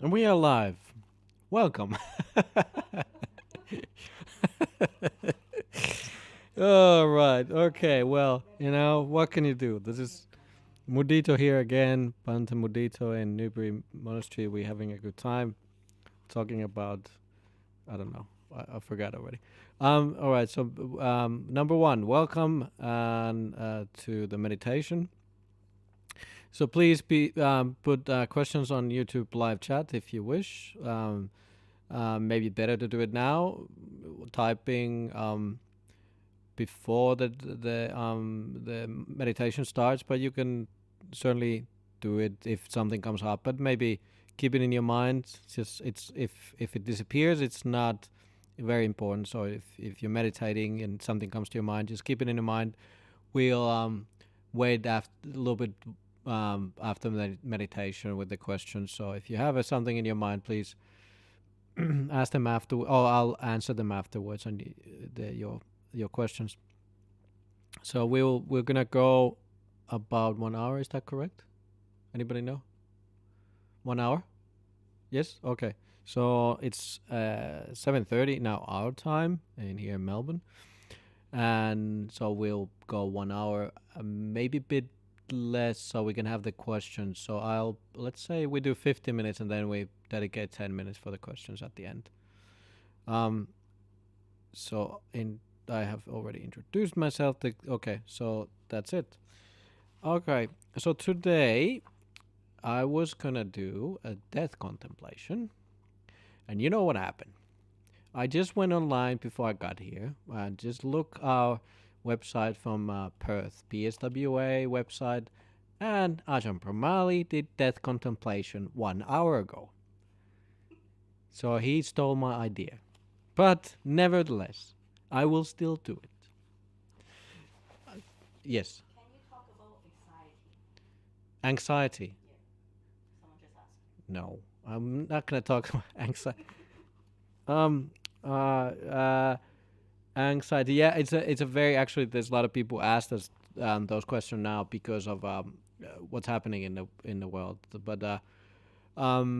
And we are live. Welcome. All right. Okay. Well, what can you do? This is Mudito here again. Bhante Mudito in Newbury Monastery. We're having a good time talking about, I don't know. I forgot already. All right. So, number one, welcome to the meditation. So please put questions on YouTube live chat if you wish. Maybe better to do it now, typing before the meditation starts. But you can certainly do it if something comes up. But maybe keep it in your mind. Just it's if it disappears, it's not very important. So if you're meditating and something comes to your mind, just keep it in your mind. We'll wait after a little bit after meditation with the questions. So if you have something in your mind, please ask them after. Oh, I'll answer them afterwards on your questions. So we're gonna go about 1 hour. Is that correct? Anybody know? 1 hour? Yes. Okay. So it's 7:30 now our time in here in Melbourne, and so we'll go 1 hour, maybe a bit less, so we can have the questions. So let's say we do 50 minutes, and then we dedicate 10 minutes for the questions at the end. Um, so I have already introduced myself. Okay, so that's it. Okay, so today I was gonna do a death contemplation, and you know what happened? I just went online before I got here and just look our website from Perth, PSWA website, and Ajahn Brahm did death contemplation 1 hour ago. So he stole my idea. But nevertheless, I will still do it. Yes. Can you talk about anxiety? Anxiety. Yeah, someone just asked. No. I'm not going to talk about anxiety. Um, uh, uh, Anxiety. Yeah, it's a very actually. There's a lot of people asked us those questions now because of what's happening in the world. But um,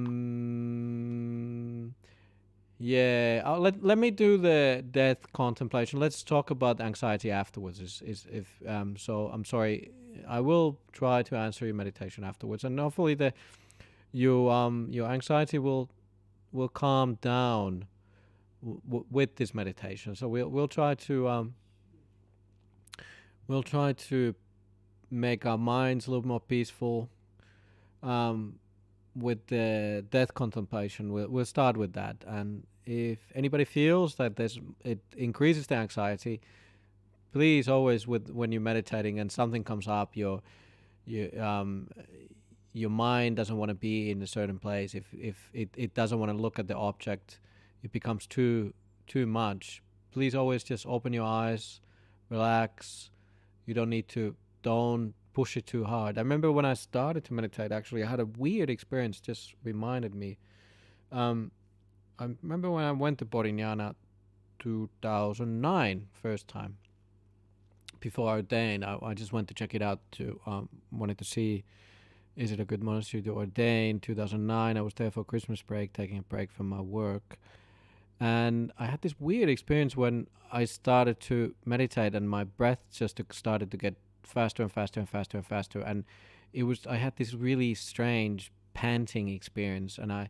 yeah, let me do the death contemplation. Let's talk about anxiety afterwards. Is if so? I'm sorry. I will try to answer your meditation afterwards, and hopefully your anxiety will calm down with this meditation. So we'll try to make our minds a little more peaceful. Um, with the death contemplation, we'll start with that. And if anybody feels that it increases the anxiety, please always when you're meditating and something comes up, your your mind doesn't want to be in a certain place. If it doesn't want to look at the object, it becomes too much. Please always just open your eyes, relax. You don't push it too hard. I remember when I started to meditate, actually, I had a weird experience, just reminded me. Um, I remember when I went to Bodhinyana 2009, first time, before I ordained. I just went to check it out wanted to see, is it a good monastery to ordain. 2009, I was there for Christmas break, taking a break from my work. And I had this weird experience when I started to meditate and my breath just started to get faster and faster and faster and faster. And I had this really strange panting experience. And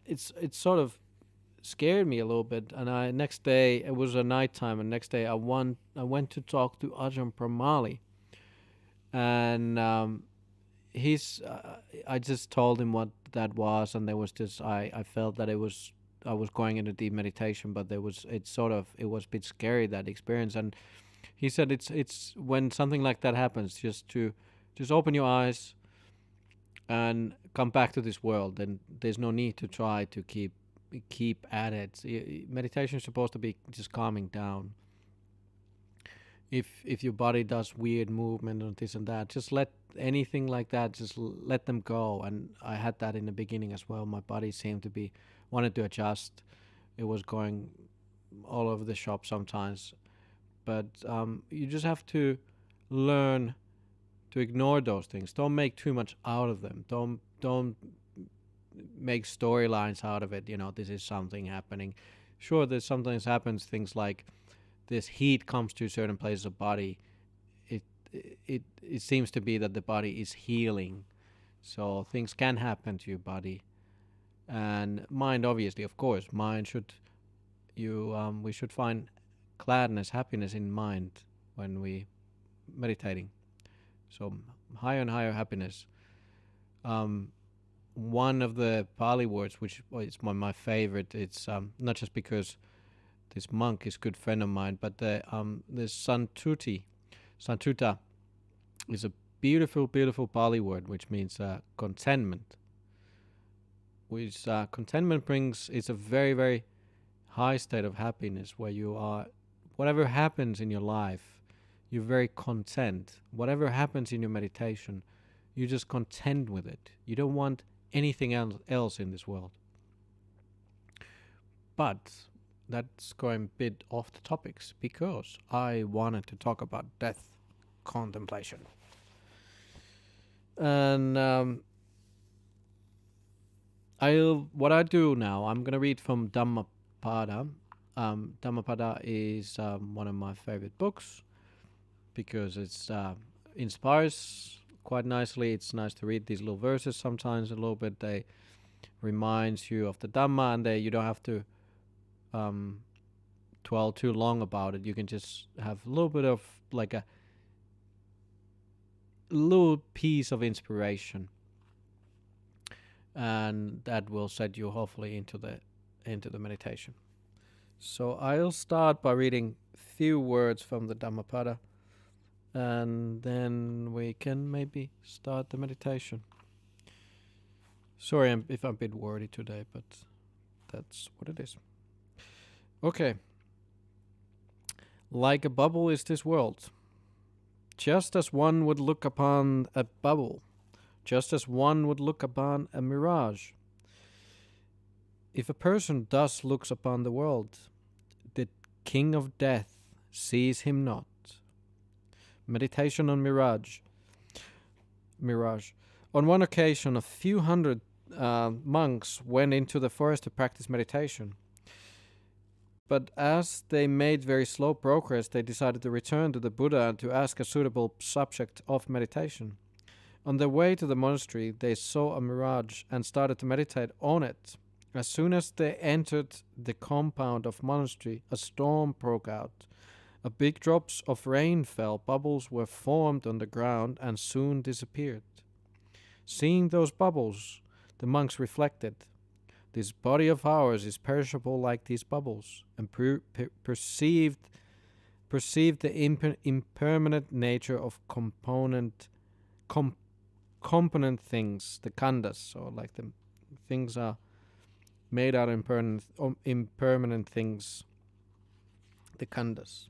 it sort of scared me a little bit. And next day, it was a nighttime. And next day I went to talk to Ajahn Brahm. And I just told him what that was. And there was this, I felt that I was going into deep meditation, but it was a bit scary, that experience. And he said it's when something like that happens, just open your eyes and come back to this world. And there's no need to try to keep at it. Meditation is supposed to be just calming down. If your body does weird movement and this and that, just let anything like that, just let them go. And I had that in the beginning as well. My body seemed to be wanted to adjust. It was going all over the shop sometimes, but you just have to learn to ignore those things. Don't make too much out of them. Don't make storylines out of it. This is something happening. Sure, there's sometimes happens things like this heat comes to certain places of body. It it seems to be that the body is healing, so things can happen to your body and mind. Obviously, of course, mind should you we should find gladness, happiness in mind when we meditating. So higher and higher happiness. Um, One of the Pali words, which is my favorite, it's not just because this monk is a good friend of mine, but the Santuta is a beautiful, beautiful Pali word, which means contentment. Which contentment brings, it's a very, very high state of happiness where you are, whatever happens in your life, you're very content. Whatever happens in your meditation, you're just content with it. You don't want anything else in this world. But that's going a bit off the topics because I wanted to talk about death contemplation. And what I do now, I'm going to read from Dhammapada. Dhammapada is one of my favorite books because it's inspires quite nicely. It's nice to read these little verses sometimes a little bit. They reminds you of the Dhamma, and you don't have to dwell too long about it. You can just have a little bit of like a little piece of inspiration, and that will set you hopefully into the meditation. So I'll start by reading few words from the Dhammapada, and then we can maybe start the meditation. Sorry if I'm a bit wordy today, but that's what it is. Okay. Like a bubble is this world. Just as one would look upon a bubble, just as one would look upon a mirage. If a person thus looks upon the world, the king of death sees him not. Meditation on mirage. On one occasion, a few hundred monks went into the forest to practice meditation. But as they made very slow progress, they decided to return to the Buddha and to ask a suitable subject of meditation. On their way to the monastery, they saw a mirage and started to meditate on it. As soon as they entered the compound of monastery, a storm broke out. A big drops of rain fell, bubbles were formed on the ground and soon disappeared. Seeing those bubbles, the monks reflected, this body of ours is perishable like these bubbles, and perceived the impermanent nature of component things, the khandhas, so like the things are made out of impermanent things, the khandhas.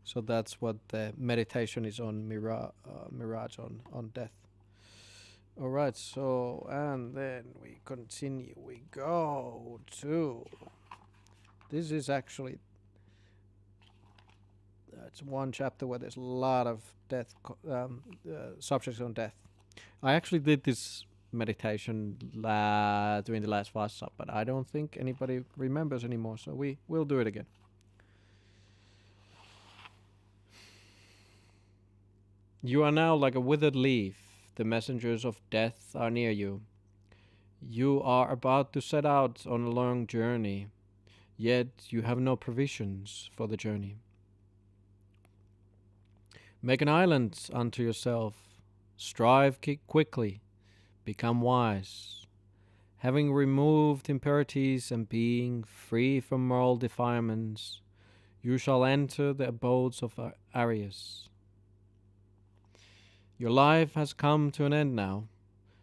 So that's what the meditation is on, mirage on death. All right, so, and then we continue. We go to, this is actually, it's one chapter where there's a lot of death, subjects on death. I actually did this meditation during the last Vasa, but I don't think anybody remembers anymore, so we will do it again. You are now like a withered leaf. The messengers of death are near you. You are about to set out on a long journey, yet you have no provisions for the journey. Make an island unto yourself. Strive quickly. Become wise. Having removed impurities and being free from moral defilements, you shall enter the abodes of Arias. Your life has come to an end now.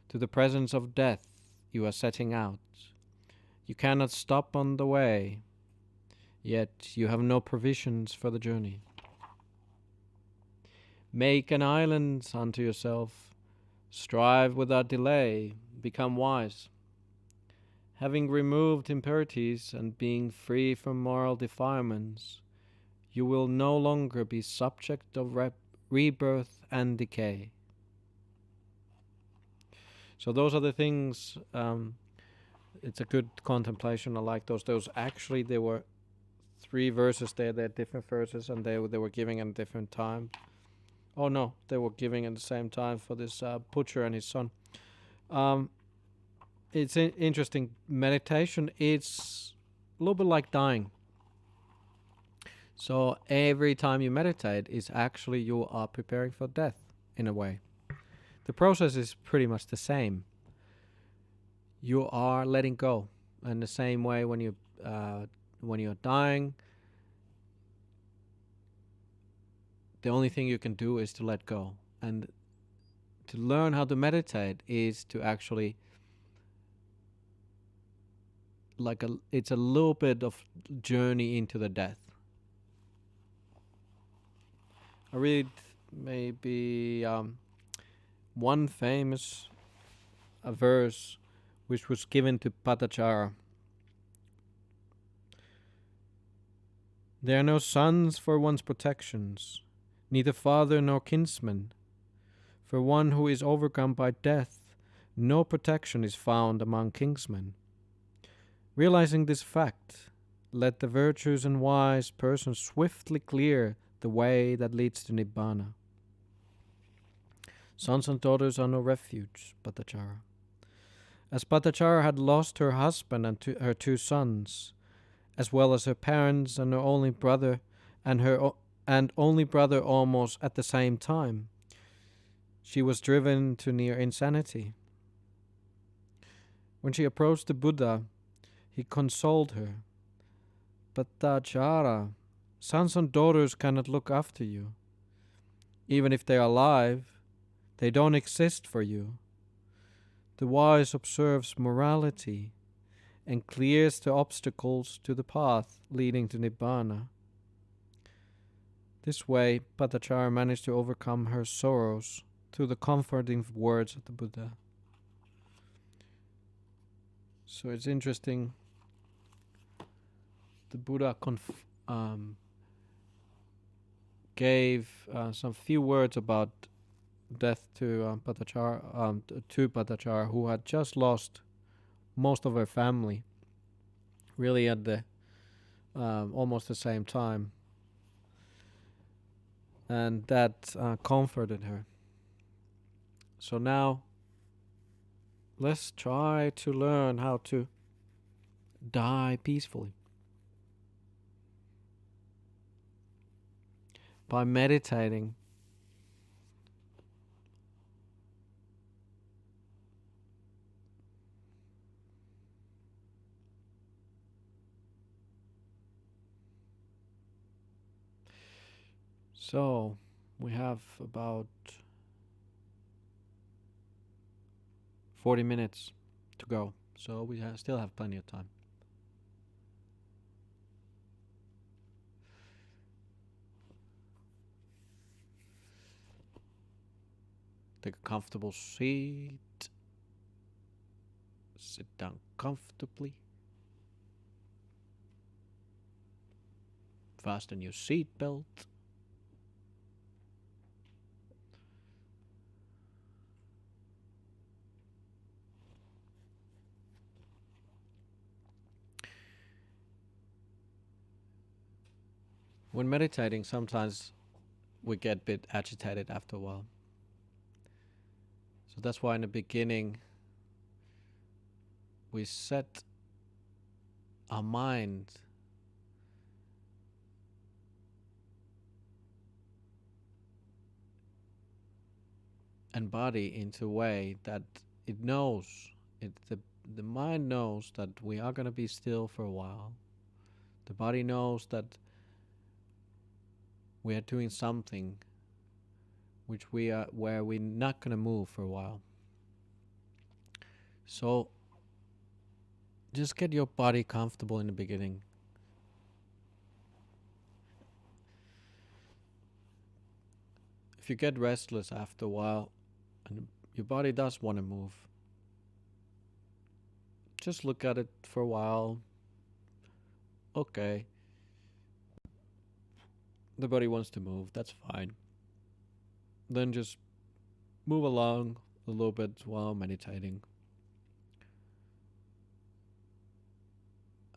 To the presence of death you are setting out. You cannot stop on the way, yet you have no provisions for the journey. Make an island unto yourself. Strive without delay. Become wise. Having removed impurities and being free from moral defilements, you will no longer be subject of rebirth and decay. So those are the things. It's a good contemplation. I like those. Those actually there were three verses there. They're different verses, and they were giving at a different time. Oh no, they were giving at the same time for this butcher and his son. Um, it's interesting. Meditation. It's a little bit like dying. So every time you meditate, is actually you are preparing for death in a way. The process is pretty much the same. You are letting go, and the same way when you're dying, the only thing you can do is to let go. And to learn how to meditate is to actually it's a little bit of journey into the death. I read maybe one famous verse which was given to Patachara. There are no sons for one's protections, neither father nor kinsman. For one who is overcome by death, no protection is found among kinsmen. Realizing this fact, let the virtuous and wise person swiftly clear the way that leads to Nibbana. Sons and daughters are no refuge, Patachara. As Patachara had lost her husband and her two sons, as well as her parents and her only brother, and only brother almost at the same time, she was driven to near insanity. When she approached the Buddha, he consoled her. Patachara, sons and daughters cannot look after you. Even if they are alive, they don't exist for you. The wise observes morality and clears the obstacles to the path leading to Nibbana. This way, Patachara managed to overcome her sorrows through the comforting words of the Buddha. So it's interesting. The Buddha gave some few words about death to Patachara, who had just lost most of her family, really at the almost the same time, and that comforted her. So now, let's try to learn how to die peacefully by meditating. So we have about 40 minutes to go, so we still have plenty of time. Take a comfortable seat. Sit down comfortably. Fasten your seatbelt. When meditating, sometimes we get a bit agitated after a while. So that's why in the beginning we set our mind and body into a way that it knows, the mind knows that we are going to be still for a while. The body knows that we are doing something where we're not going to move for a while. So just get your body comfortable in the beginning. If you get restless after a while and your body does want to move, just look at it for a while. Okay, the body wants to move, that's fine. Then just move along a little bit while meditating,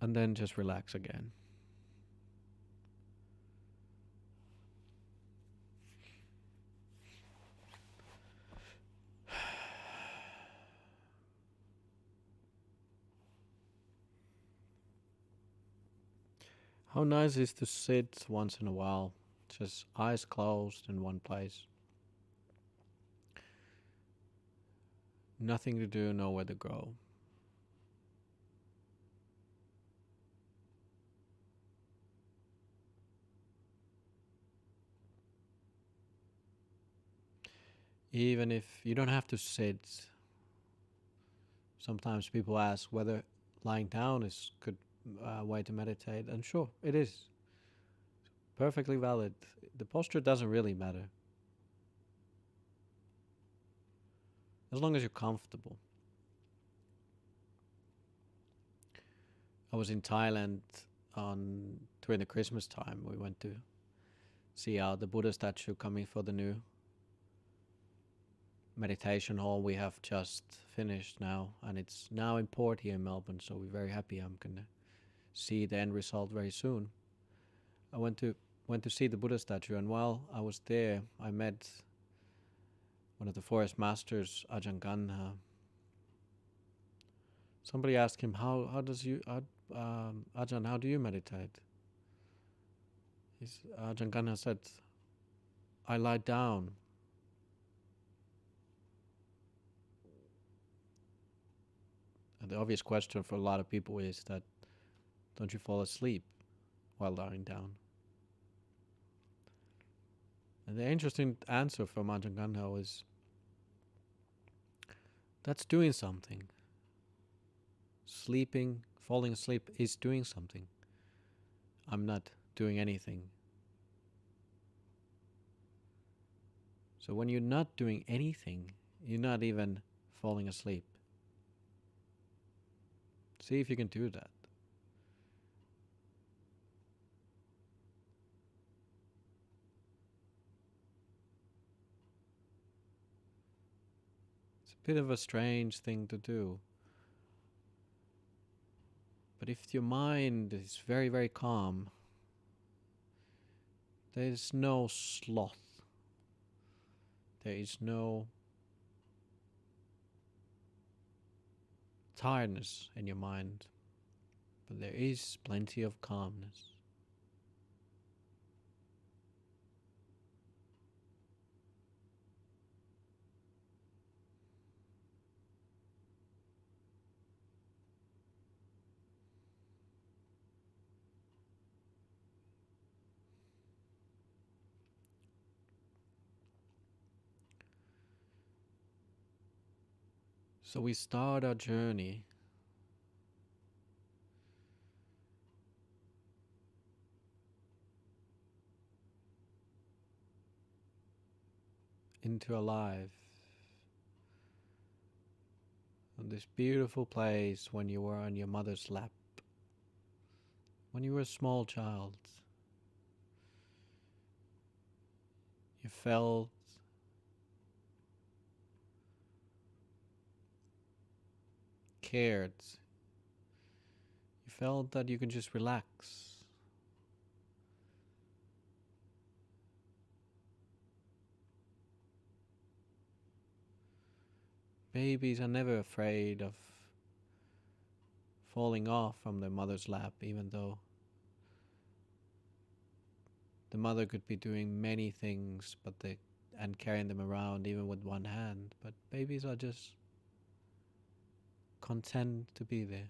and then just relax again. How nice is to sit once in a while, just eyes closed in one place. Nothing to do, nowhere to go. Even if you don't have to sit, sometimes people ask whether lying down is a good way to meditate, and sure, it is. Perfectly valid. The posture doesn't really matter, as long as you're comfortable. I was in Thailand on during the Christmas time. We went to see out the Buddha statue coming for the new meditation hall we have just finished now, and it's now in port here in Melbourne. So we're very happy. I'm gonna see the end result very soon. I went to see the Buddha statue, and while I was there, I met one of the forest masters, Ajahn Brahm. Somebody asked him, "How does you, Ajahn? How do you meditate?" Ajahn Brahm said, "I lie down." And the obvious question for a lot of people is that, don't you fall asleep while lying down? And the interesting answer from Ajahn Brahm is, that's doing something. Sleeping, falling asleep is doing something. I'm not doing anything. So when you're not doing anything, you're not even falling asleep. See if you can do that. It's a bit of a strange thing to do. But if your mind is very, very calm, there is no sloth. There is no tiredness in your mind, but there is plenty of calmness. So we start our journey into a life on this beautiful place when you were on your mother's lap, when you were a small child. You felt cared. You felt that you could just relax. Babies are never afraid of falling off from their mother's lap, even though the mother could be doing many things and carrying them around even with one hand. But babies are just content to be there.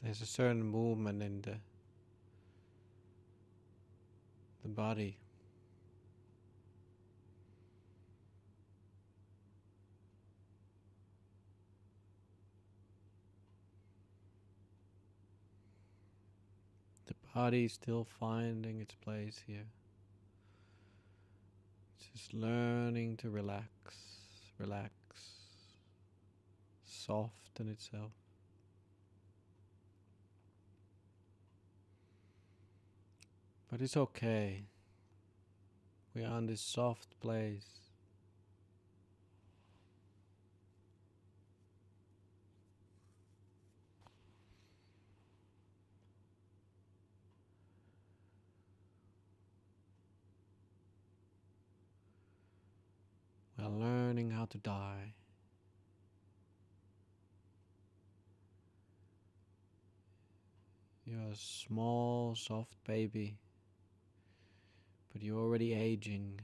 There's a certain movement in the body. The body is still finding its place here. Just learning to relax, soften itself. But it's okay. We are in this soft place. We are learning how to die. You're a small, soft baby, but you're already aging.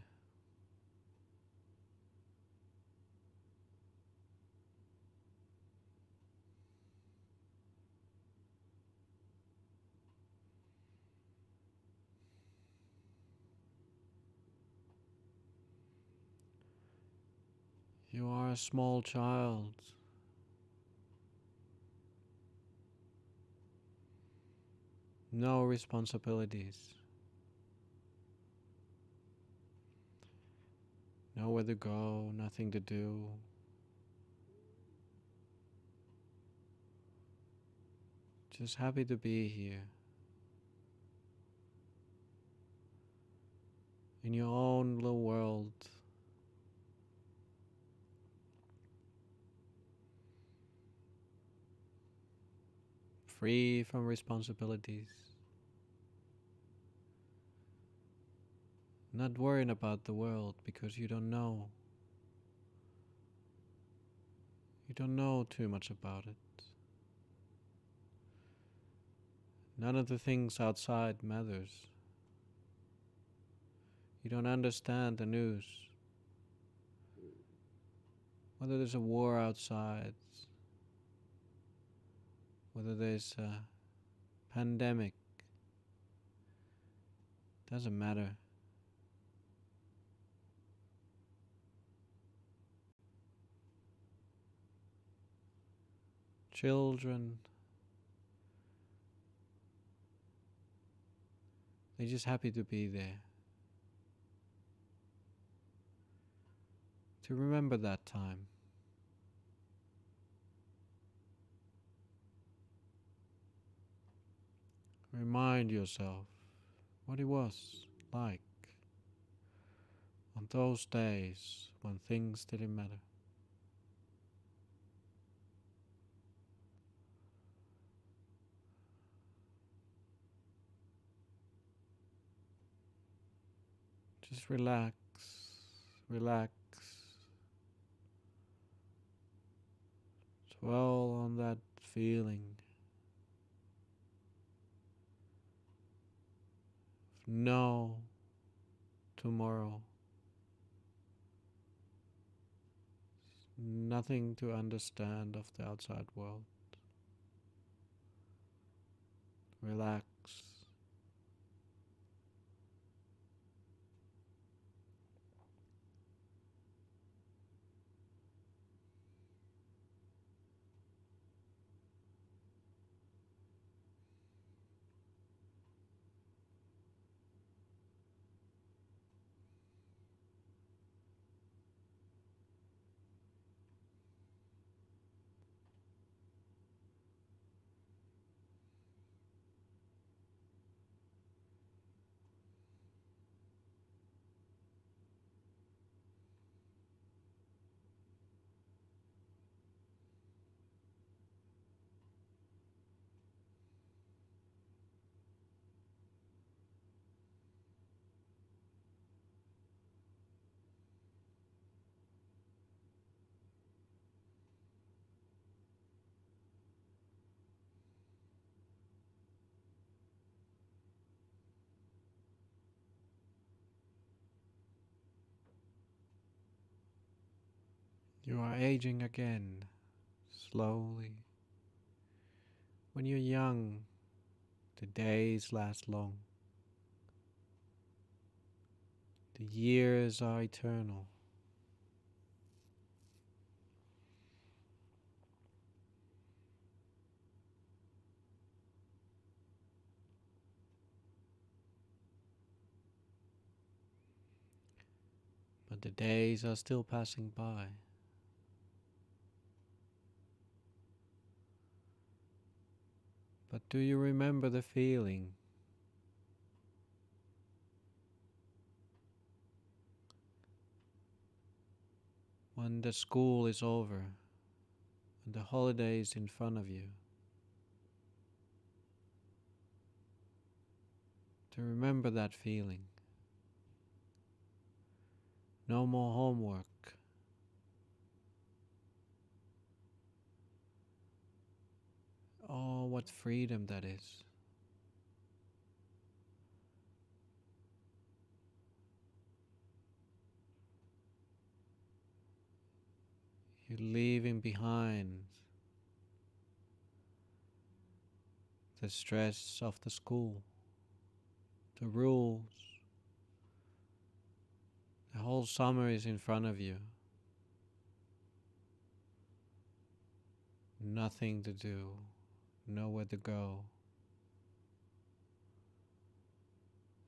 You are a small child. No responsibilities. Nowhere to go, nothing to do. Just happy to be here. In your own little world. Free from responsibilities. Not worrying about the world because you don't know. You don't know too much about it. None of the things outside matters. You don't understand the news. Whether there's a war outside, whether there's a pandemic, doesn't matter. Children, they're just happy to be there. To remember that time. Remind yourself what it was like on those days when things didn't matter. Just relax, relax. Dwell on that feeling of no tomorrow. Nothing to understand of the outside world. Relax. You are aging again, slowly, When you're young, the days last long. The years are eternal. But the days are still passing by. But do you remember the feeling when the school is over and the holiday is in front of you? To remember that feeling. No more homework. Oh, what freedom that is. You're leaving behind the stress of the school, the rules. The whole summer is in front of you. Nothing to do, nowhere to go.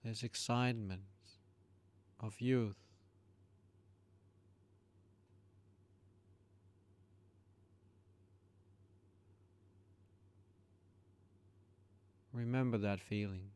There's excitement of youth. Remember that feeling.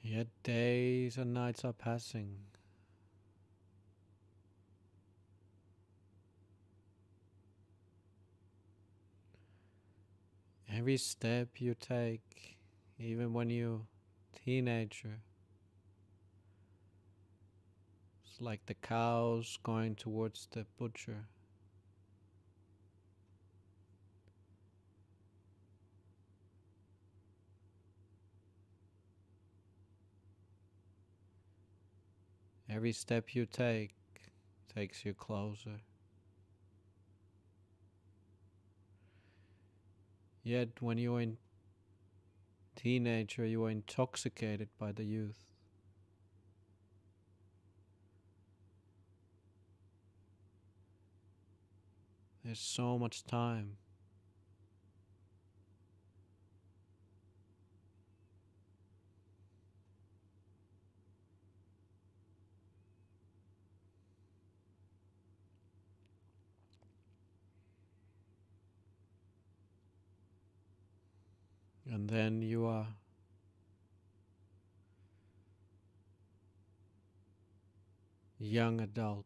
Yet days and nights are passing. Every step you take, even when you're a teenager, it's like the cows going towards the butcher. Every step you take takes you closer. Yet when you're a teenager, you are intoxicated by the youth. There's so much time. And then you are young adult.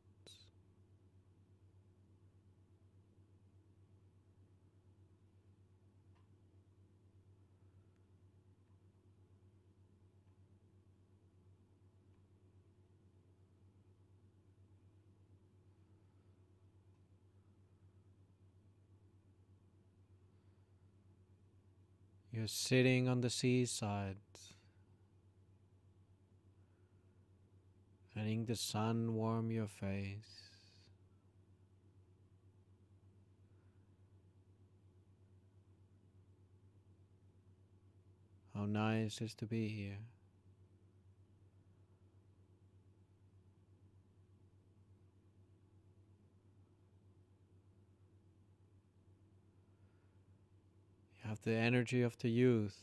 You're sitting on the seaside, letting the sun warm your face. How nice it is to be here. have the energy of the youth.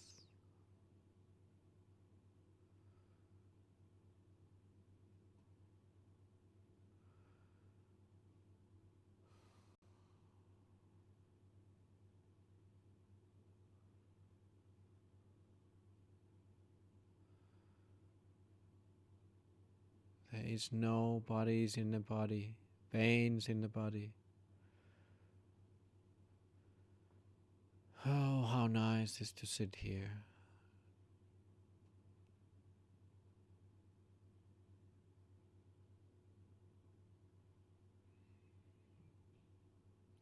There is no bodies in the body, pains in the body. Oh, how nice it is to sit here.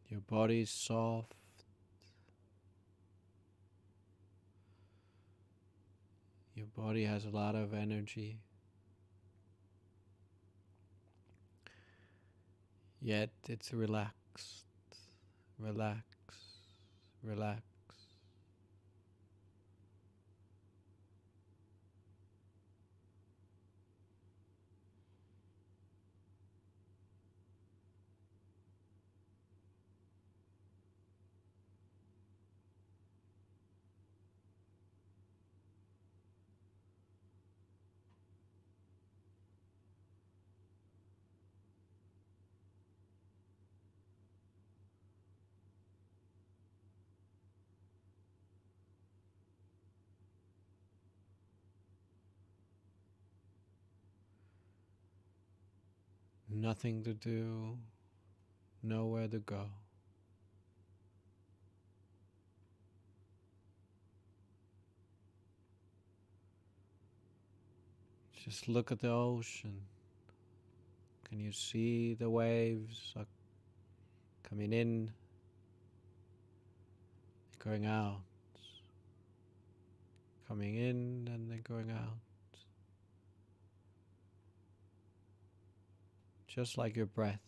Your body is soft. Your body has a lot of energy. Yet it's relaxed. Relax. Relax. Nothing to do. Nowhere to go. Just look at the ocean. Can you see the waves are coming in, going out, coming in and then going out? Just like your breath.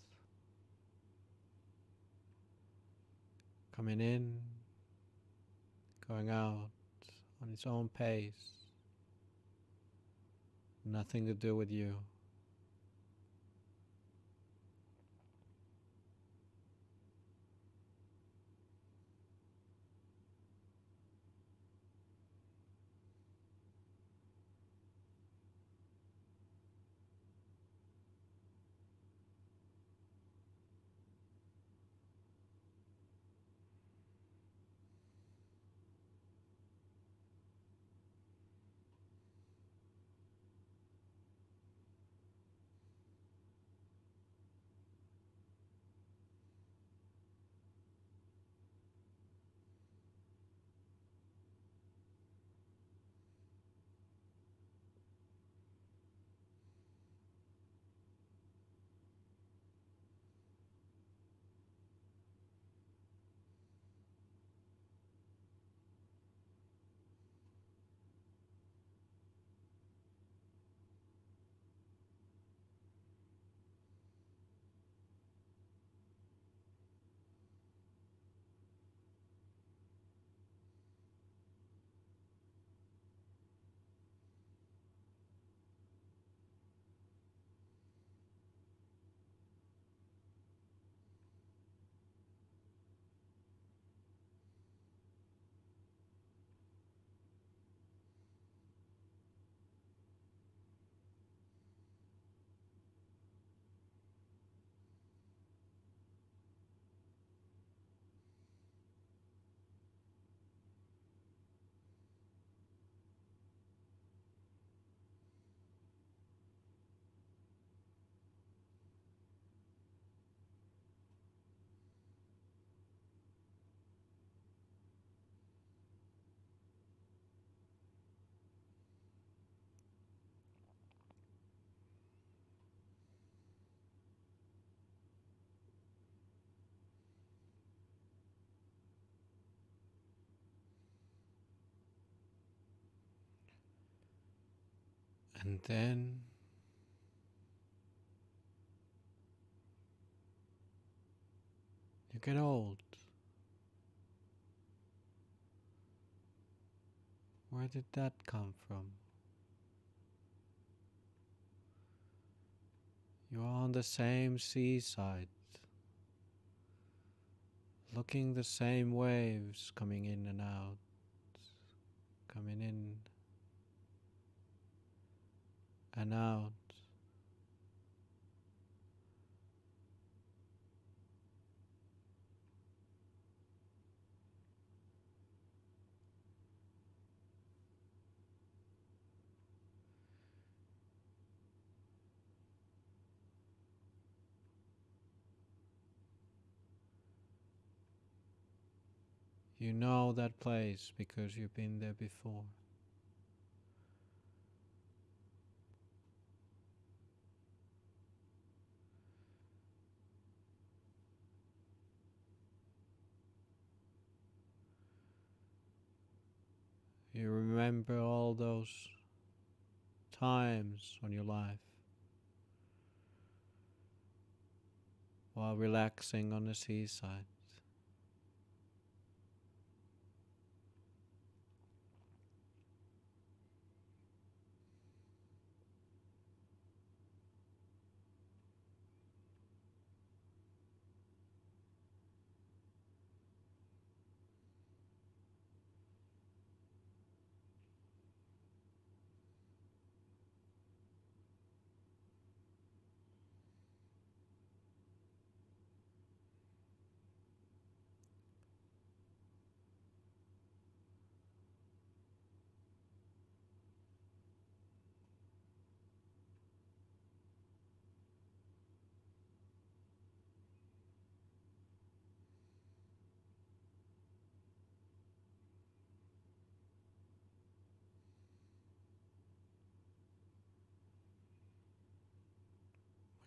Coming in, going out on its own pace. Nothing to do with you. And then you get old. Where did that come from? You are on the same seaside, looking the same waves coming in and out, coming in and out. You know that place because you've been there before. You remember all those times on your life while relaxing on the seaside.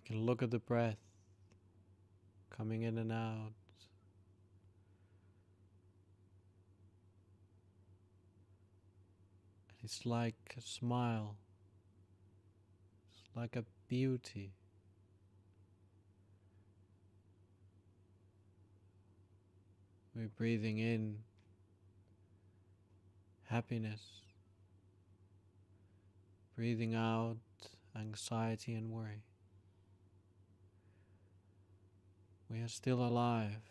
We can look at the breath coming in and out. It's like a smile. It's like a beauty. We're breathing in happiness, breathing out anxiety and worry. We are still alive.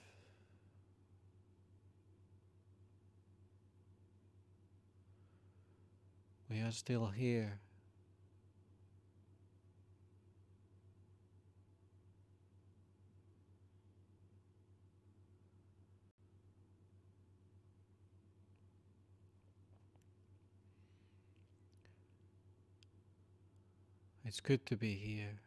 We are still here. It's good to be here.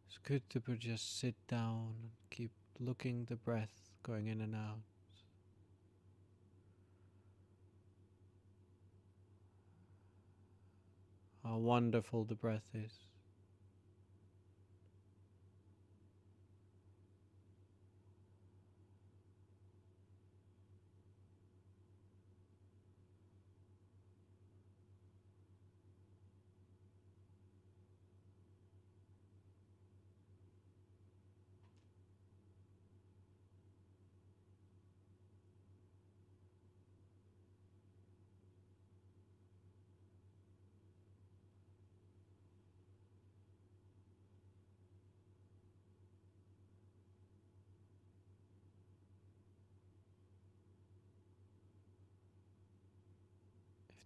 It's good to just sit down and keep looking the breath going in and out. How wonderful the breath is.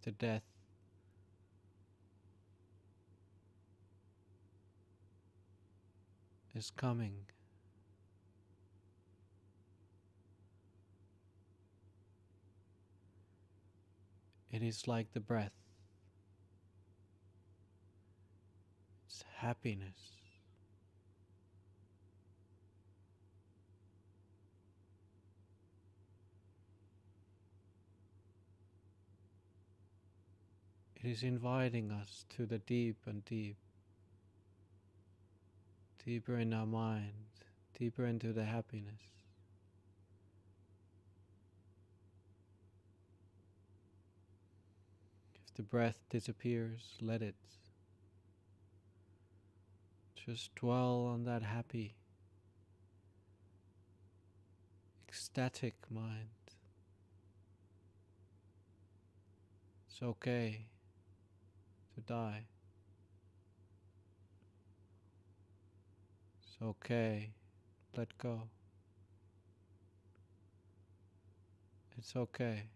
If the death is coming, it is like the breath. It's happiness. It is inviting us to the deep and deep, deeper in our mind, deeper into the happiness. If the breath disappears, let it. Just dwell on that happy, ecstatic mind. It's okay to die. It's okay. Let go. It's okay.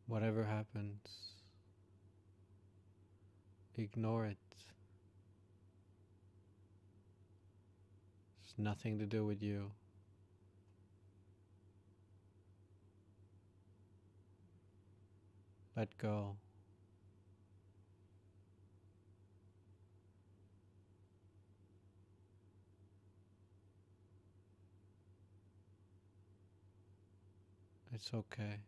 Whatever happens, ignore it. It's nothing to do with you. Let go. It's okay.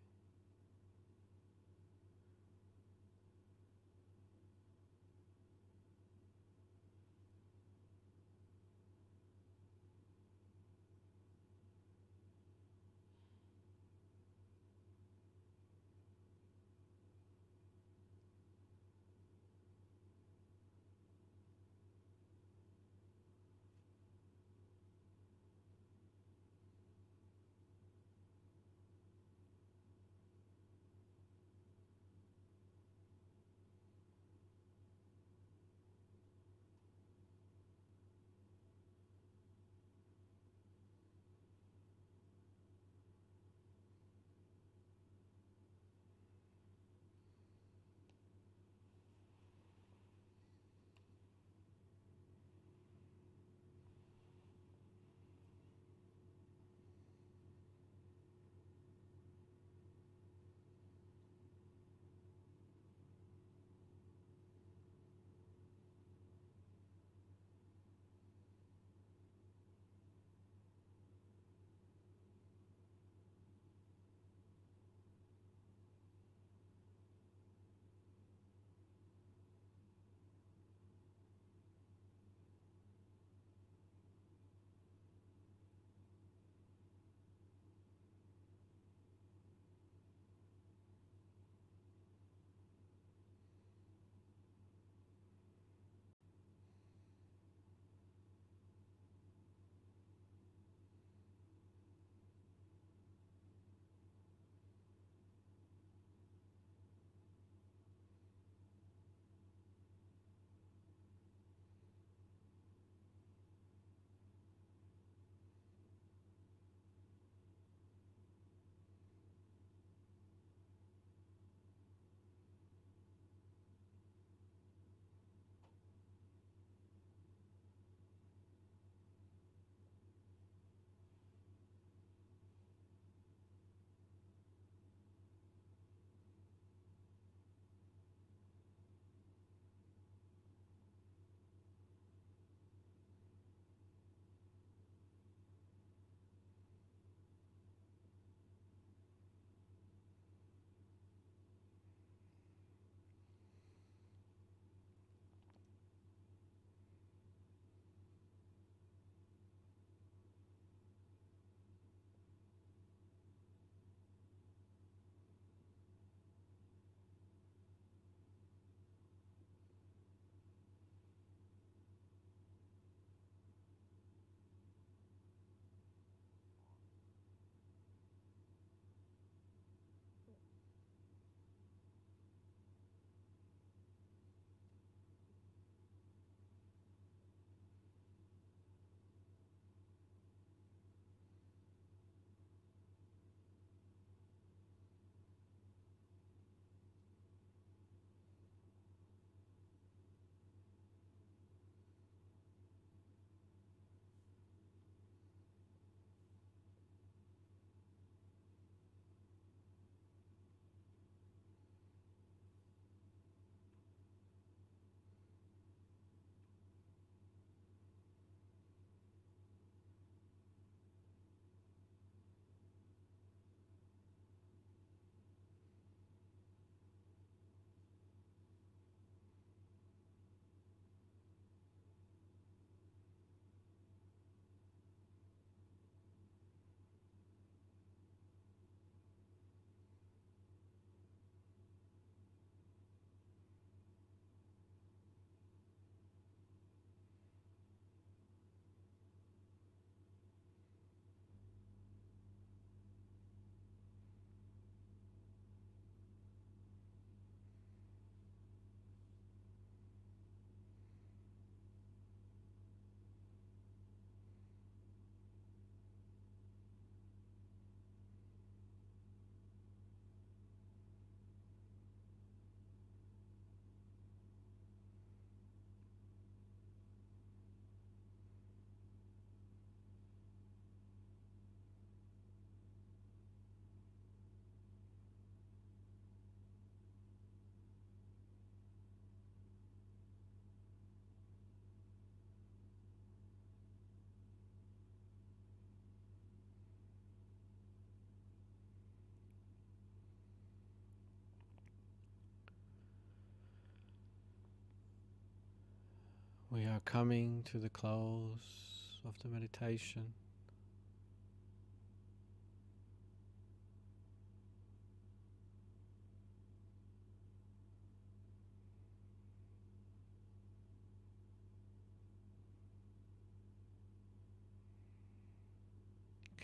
We are coming to the close of the meditation.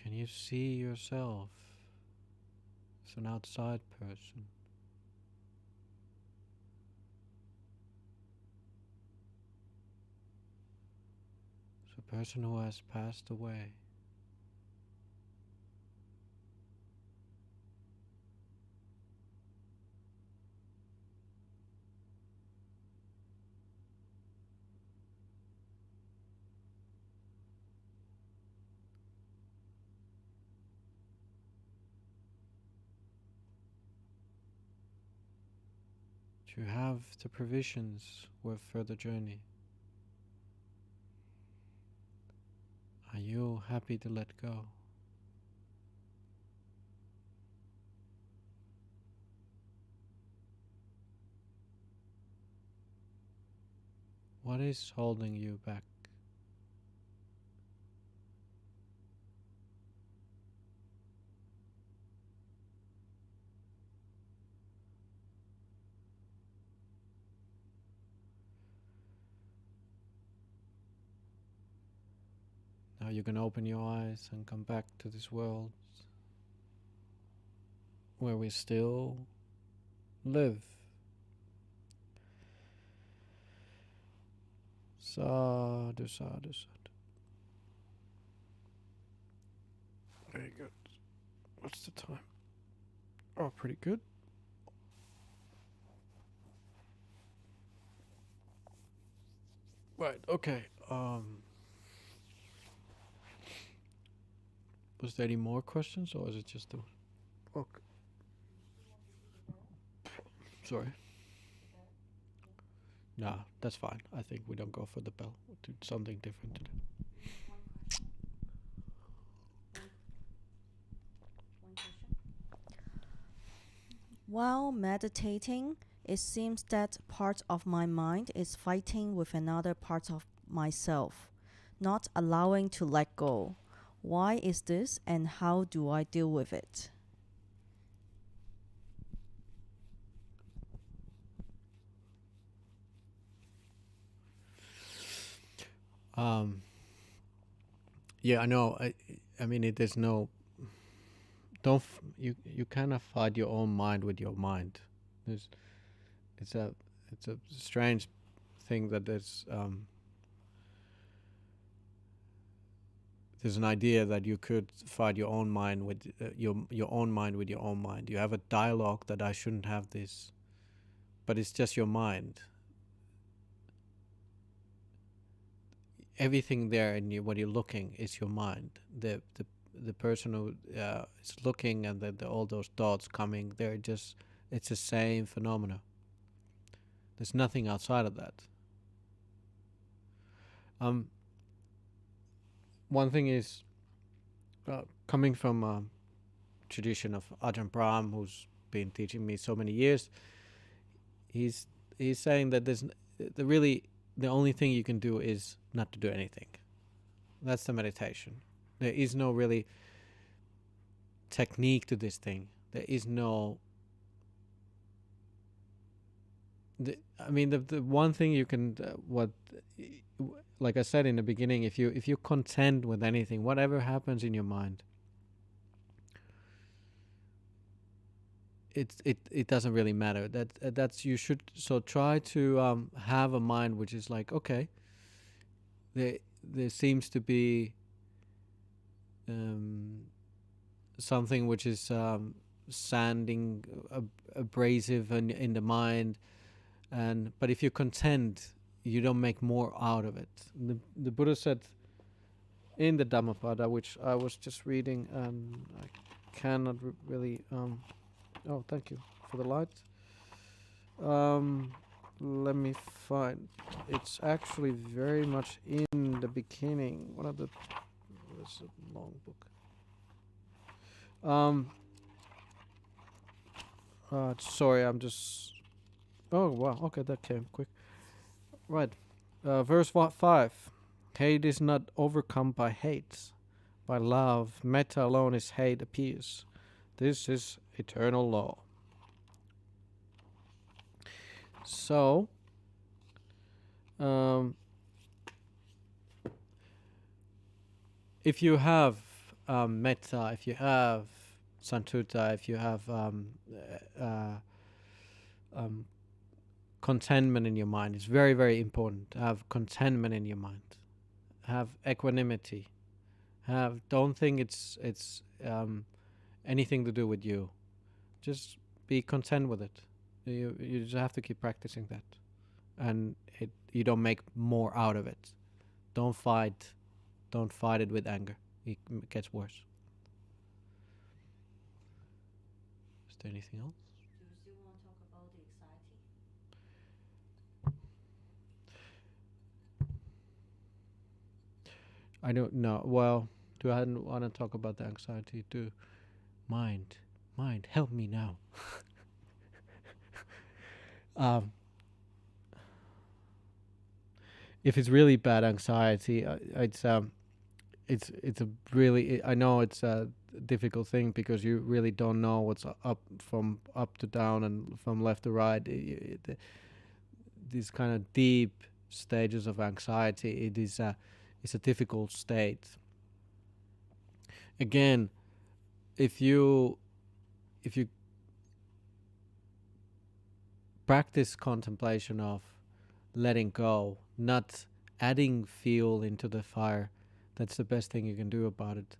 Can you see yourself as an outside person? As a person who has passed away? Do you have the provisions for a further journey? Are you happy to let go? What is holding you back? Now you can open your eyes and come back to this world where we still live. Sadhu, sadhu, sadhu. Very good. What's the time? Oh, pretty good. Right, okay. Was there any more questions, or is it just the... Okay. Sorry. Nah, that's fine. I think we don't go for the bell. We'll do something different today. One question. While meditating, it seems that part of my mind is fighting with another part of myself, not allowing to let go. Why is this, and how do I deal with it? Yeah, I know. I mean, there's no... You cannot fight your own mind with your mind. It's a strange thing that there's an idea that you could fight your own mind with your own mind with your own mind. You have a dialogue that I shouldn't have this, but it's just your mind. Everything there in what you're looking is your mind. The person who is looking, and all those thoughts coming, it's the same phenomena. There's nothing outside of that. One thing is, coming from tradition of Ajahn Brahm, who's been teaching me so many years, he's saying that the only thing you can do is not to do anything. That's the meditation. There is no really technique to this thing. There is no... the one thing you can... like I said in the beginning, if you're content with anything, whatever happens in your mind, it doesn't really matter. That's you should try to have a mind which is like, okay, there seems to be something which is sanding, abrasive in the mind, but if you're content, you don't make more out of it. The Buddha said in the Dhammapada, which I was just reading, and I cannot really... oh, thank you for the light. Let me find... It's actually very much in the beginning. It's a long book. Sorry, I'm just... Oh, wow, okay, that came quick. Right. verse 5. Hate is not overcome by hate. By love, metta alone is hate appears. This is eternal law. So, if you have metta, if you have santuta, if you have contentment in your mind, it's very, very important to have contentment in your mind. Have equanimity. Don't think it's anything to do with you. Just be content with it. You just have to keep practicing that, and you don't make more out of it. Don't fight it with anger. It gets worse. Is there anything else? Do you still want to talk about the anxiety? I don't know. Well, do I want to talk about the anxiety too? Mind, help me now. If it's really bad anxiety, it's a really, I know it's a difficult thing because you really don't know what's from up to down and from left to right. These kind of deep stages of anxiety, it's a difficult state. Again, if you practice contemplation of letting go, not adding fuel into the fire, that's the best thing you can do about it.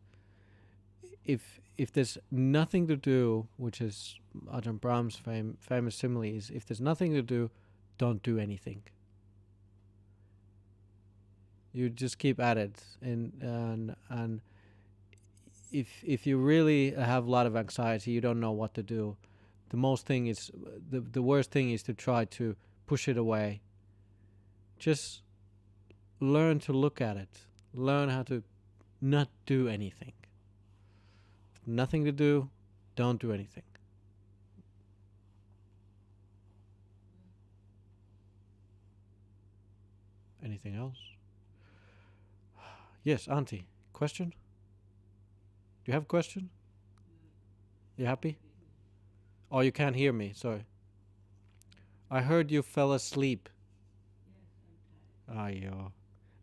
If there's nothing to do, which is Ajahn Brahm's famous simile, is if there's nothing to do, don't do anything. You just keep at it, and if you really have a lot of anxiety, you don't know what to do. The worst thing is to try to push it away. Just learn to look at it. Learn how to not do anything. Nothing to do, don't do anything. Anything else? Yes, Auntie. Question? Do you have a question? You happy? Oh, you can't hear me. Sorry. I heard you fell asleep. Ayo.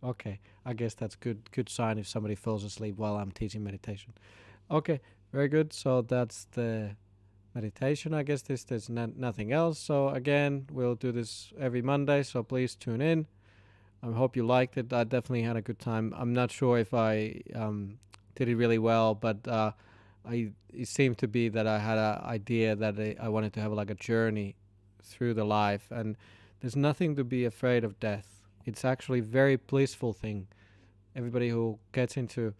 Okay. I guess that's good sign if somebody falls asleep while I'm teaching meditation. Okay. Very good. So that's the meditation. I guess there's nothing else. So again, we'll do this every Monday. So please tune in. I hope you liked it. I definitely had a good time. I'm not sure if I did it really well, but it seemed to be that I had an idea that I wanted to have like a journey through the life, and there's nothing to be afraid of death. It's actually a very blissful thing. Everybody who gets into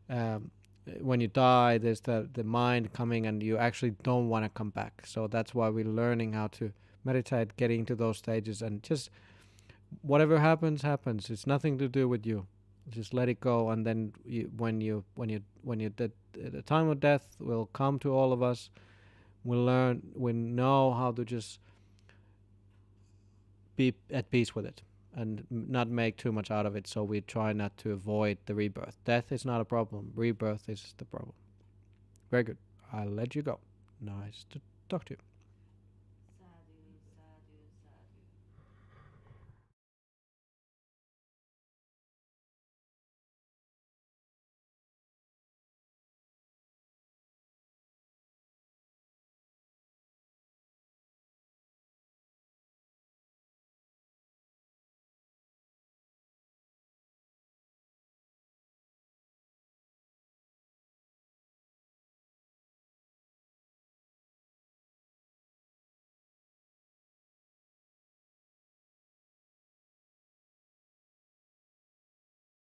when you die, there's the mind coming, and you actually don't want to come back. So that's why we're learning how to meditate, getting to those stages, and just whatever happens. It's nothing to do with you. Just let it go, and then when the time of death will come to all of us. We know how to just be at peace with it and not make too much out of it. So we try not to avoid the rebirth. Death is not a problem. Rebirth is the problem. Very good. I'll let you go. Nice to talk to you.